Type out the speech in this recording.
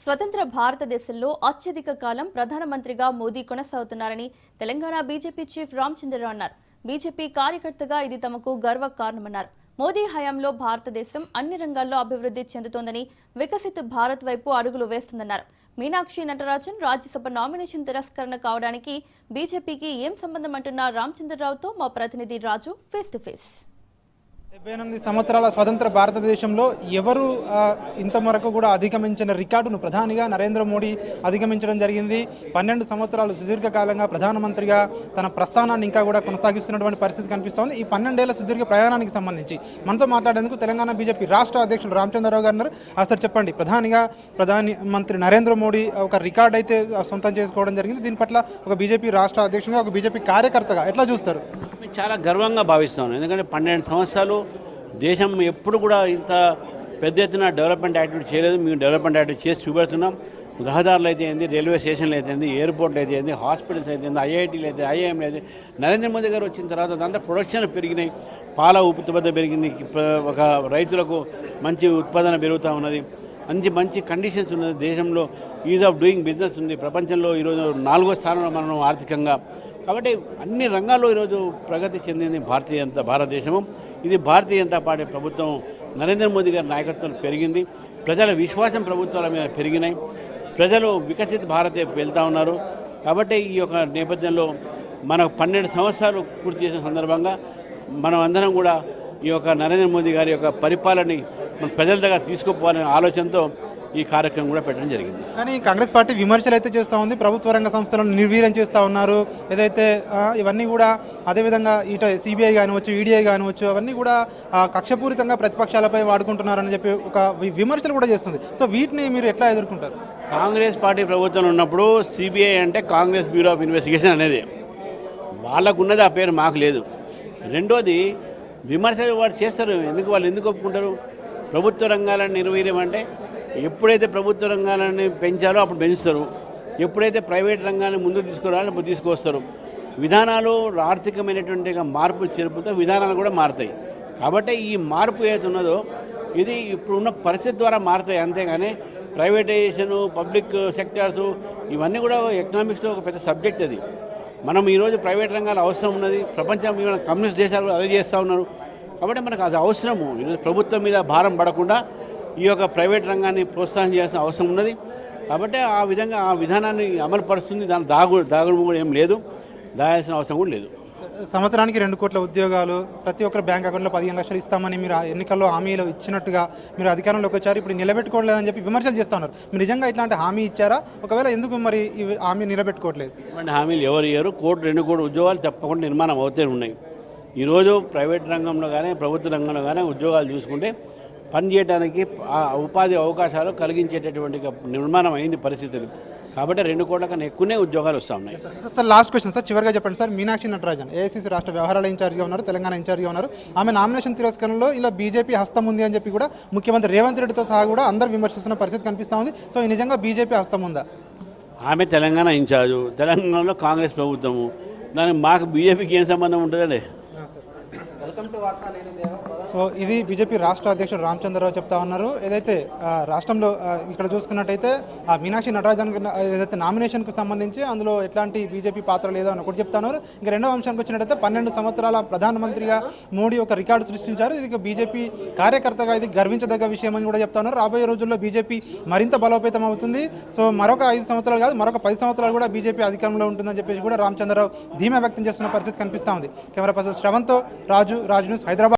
స్వతంత్ర భారతదేశంలో అత్యధిక కాలం ప్రధానమంత్రిగా మోదీ కొనసాగుతున్నారని తెలంగాణ బీజేపీ చీఫ్ రామచంద్రరావు అన్నారు. బీజేపీ కార్యకర్తగా ఇది తమకు గర్వకారణమన్నారు. మోదీ హయాంలో భారతదేశం అన్ని రంగాల్లో అభివృద్ధి చెందుతోందని, వికసిత్ భారత్ వైపు అడుగులు వేస్తుందన్నారు. మీనాక్షి నటరాజన్ రాజ్యసభ నామినేషన్ తిరస్కరణ కావడానికి బీజేపీకి ఏం సంబంధం అంటున్న రామచంద్రరావుతో మా ప్రతినిధి రాజు ఫేస్ టు ఫేస్. 78 సంవత్సరాల స్వతంత్ర భారతదేశంలో ఎవరు ఇంతవరకు కూడా అధిగమించిన రికార్డును ప్రధానిగా నరేంద్ర మోడీ అధిగమించడం జరిగింది. 12 సంవత్సరాలు సుదీర్ఘకాలంగా ప్రధానమంత్రిగా తన ప్రస్థానాన్ని ఇంకా కూడా కొనసాగిస్తున్నటువంటి పరిస్థితి కనిపిస్తోంది. ఈ 12 ఏళ్ల సుదీర్ఘ ప్రయాణానికి సంబంధించి మనతో మాట్లాడేందుకు తెలంగాణ బీజేపీ రాష్ట్ర అధ్యక్షుడు రామచంద్రరావు గారు ఉన్నారు. అసలు చెప్పండి, ప్రధానమంత్రి నరేంద్ర మోడీ ఒక రికార్డు అయితే సొంతం చేసుకోవడం జరిగింది. దీని పట్ల ఒక బీజేపీ రాష్ట్ర అధ్యక్షుడిగా, ఒక బీజేపీ కార్యకర్తగా ఎట్లా చూస్తారు? చాలా గర్వంగా భావిస్తాను. ఎందుకంటే 12 సంవత్సరాలు దేశం ఎప్పుడు కూడా ఇంత పెద్ద ఎత్తున డెవలప్మెంట్ యాక్టివిటీ చేయలేదు. మేము డెవలప్మెంట్ యాక్టివిటీ చేసి చూపెడుతున్నాం. రహదారులు అయితే ఏంది, రైల్వే స్టేషన్లు అయితే ఏంది, ఎయిర్పోర్ట్లు అయితే ఏంది, హాస్పిటల్స్ అయితే ఏంది, ఐఐటీలు అయితే, ఐఐఎంలు అయితే. నరేంద్ర మోదీ గారు వచ్చిన తర్వాత దాంట్లో ప్రొడక్షన్లు పెరిగినాయి, పాల ఉత్పత్తి పెరిగింది, ఒక రైతులకు మంచి ఉత్పాదన పెరుగుతూ ఉన్నది, మంచి కండిషన్స్ ఉన్నది. దేశంలో ఈజ్ ఆఫ్ డూయింగ్ బిజినెస్ ఉంది. ప్రపంచంలో ఈరోజు 4వ స్థానంలో మనం ఆర్థికంగా. కాబట్టి అన్ని రంగాల్లో ఈరోజు ప్రగతి చెందింది భారతదేశము. ఇది భారతీయ జనతా పార్టీ ప్రభుత్వం నరేంద్ర మోదీ గారి నాయకత్వంలో పెరిగింది. ప్రజల విశ్వాసం ప్రభుత్వాల మీద పెరిగినాయి. ప్రజలు వికసిత భారత్ వెళ్తూ ఉన్నారు. కాబట్టి ఈ యొక్క నేపథ్యంలో మనకు 12 సంవత్సరాలు పూర్తి చేసిన సందర్భంగా మనం అందరం కూడా ఈ యొక్క నరేంద్ర మోదీ గారి యొక్క పరిపాలనని మన ప్రజల దగ్గర తీసుకుపోవాలనే ఆలోచనతో ఈ కార్యక్రమం కూడా పెట్టడం జరిగింది. కానీ కాంగ్రెస్ పార్టీ విమర్శలు అయితే చేస్తూ ఉంది. ప్రభుత్వ రంగ సంస్థలను నిర్వీర్యం చేస్తూ ఉన్నారు. ఏదైతే ఇవన్నీ కూడా అదేవిధంగా ఇటు సిబిఐ కానివచ్చు, ఈడీఐ కానివచ్చు, అవన్నీ కూడా కక్షపూరితంగా ప్రతిపక్షాలపై వాడుకుంటున్నారని చెప్పి ఒక విమర్శలు కూడా చేస్తుంది. సో వీటిని మీరు ఎట్లా ఎదుర్కొంటారు? కాంగ్రెస్ పార్టీ ప్రభుత్వం ఉన్నప్పుడు సిబిఐ అంటే కాంగ్రెస్ బ్యూరో ఆఫ్ ఇన్వెస్టిగేషన్ అనేది వాళ్ళకున్నది, ఆ పేరు మాకు లేదు. రెండోది, విమర్శలు వాళ్ళు చేస్తారు. వాళ్ళు ఎందుకు ఒప్పుకుంటారు? ప్రభుత్వ రంగాలను నిర్వీర్యం అంటే ఎప్పుడైతే ప్రభుత్వ రంగాలని పెంచారో అప్పుడు పెంచుతారు, ఎప్పుడైతే ప్రైవేట్ రంగాన్ని ముందుకు తీసుకురాలో అప్పుడు తీసుకొస్తారు. విధానాలు ఆర్థికమైనటువంటి మార్పులు చేర్పులతో విధానాలు కూడా మారుతాయి. కాబట్టి ఈ మార్పు ఏదైతే ఉన్నదో ఇది ఇప్పుడున్న పరిస్థితి ద్వారా మారుతాయి. అంతేగాని ప్రైవేటైజేషను, పబ్లిక్ సెక్టార్సు ఇవన్నీ కూడా ఎకనామిక్స్లో ఒక పెద్ద సబ్జెక్ట్. అది మనం ఈరోజు ప్రైవేట్ రంగాలు అవసరం ఉన్నది. ప్రపంచం కమ్యూనిస్ట్ దేశాలు అదే చేస్తూ ఉన్నారు. కాబట్టి మనకు అది అవసరము. ఈరోజు ప్రభుత్వం మీద భారం పడకుండా ఈ యొక్క ప్రైవేట్ రంగాన్ని ప్రోత్సాహం చేయాల్సిన అవసరం ఉన్నది. కాబట్టి ఆ విధంగా ఆ విధానాన్ని అమలు పరుస్తుంది. దాని దాగుడు కూడా ఏం లేదు, దాయాల్సిన అవసరం కూడా లేదు. సంవత్సరానికి 2 కోట్ల ఉద్యోగాలు, ప్రతి ఒక్కరు బ్యాంక్ అకౌంట్లో 15 లక్షలు ఇస్తామని మీరు ఎన్నికల్లో హామీలు ఇచ్చినట్టుగా మీరు అధికారంలోకి వచ్చారు. ఇప్పుడు నిలబెట్టుకోలేదని చెప్పి విమర్శలు చేస్తూ ఉన్నారు. మీరు నిజంగా ఇట్లాంటి హామీ ఇచ్చారా? ఒకవేళ ఎందుకు మరి ఈ హామీ నిలబెట్టుకోవట్లేదు? హామీలు ఎవరు ఇయ్యారు? 2 కోట్ల ఉద్యోగాలు తప్పకుండా నిర్మాణం అవుతూనే ఉన్నాయి. ఈరోజు ప్రైవేట్ రంగంలో కానీ ప్రభుత్వ రంగంలో కానీ ఉద్యోగాలు చూసుకుంటే పనిచేయడానికి ఉపాధి అవకాశాలు కలిగించేటటువంటి నిర్మాణం అయింది పరిస్థితులు. కాబట్టి 2 కోట్ల కన్నా ఎక్కువనే ఉద్యోగాలు వస్తూ ఉన్నాయి. సార్ లాస్ట్ క్వశ్చన్ సార్, చివరిగా చెప్పండి సార్. మీనాక్షి నటరాజన్ ఏఐసీసీ రాష్ట్ర వ్యవహారాల ఇన్ఛార్జిగా ఉన్నారు, తెలంగాణ ఇన్ఛార్జిగా ఉన్నారు. ఆమె నామినేషన్ తిరస్కరణలో ఇలా బీజేపీ హస్తం ఉంది అని చెప్పి కూడా ముఖ్యమంత్రి రేవంత్ రెడ్డితో సహా కూడా అందరూ విమర్శిస్తున్న పరిస్థితి కనిపిస్తూ ఉంది. సో ఈ నిజంగా బీజేపీ హస్తం ఉందా? ఆమె తెలంగాణ ఇన్ఛార్జు, తెలంగాణలో కాంగ్రెస్ ప్రభుత్వము, దానికి మాకు బీజేపీకి ఏం సంబంధం ఉంటుందండి? సో ఇది బీజేపీ రాష్ట్ర అధ్యక్షుడు రామచంద్రరావు చెప్తా ఉన్నారు. ఏదైతే రాష్ట్రంలో ఇక్కడ చూసుకున్నట్టయితే ఆ మీనాక్షి నటరాజన్ ఏదైతే నామినేషన్కు సంబంధించి అందులో ఎట్లాంటి బీజేపీ పాత్ర లేదో అని ఒకటి చెప్తా ఉన్నారు. ఇంకా రెండవ అంశానికి వచ్చినట్టయితే 12 సంవత్సరాల ప్రధానమంత్రిగా మోడీ ఒక రికార్డు సృష్టించారు. ఇది బీజేపీ కార్యకర్తగా ఇది గర్వించదగ్గ విషయం అని కూడా చెప్తా ఉన్నారు. రాబోయే రోజుల్లో బీజేపీ మరింత బలోపేతం అవుతుంది. సో మరొక 5 సంవత్సరాలు కాదు, మరొక 10 సంవత్సరాలు కూడా బీజేపీ అధికారంలో ఉంటుందని చెప్పేసి కూడా రామచంద్రరావు ధీమా వ్యక్తం చేస్తున్న పరిస్థితి కనిపిస్తూ ఉంది. కెమెరా పర్సన్ శ్రవంత్తో రాజు న్యూస్, హైదరాబాద్.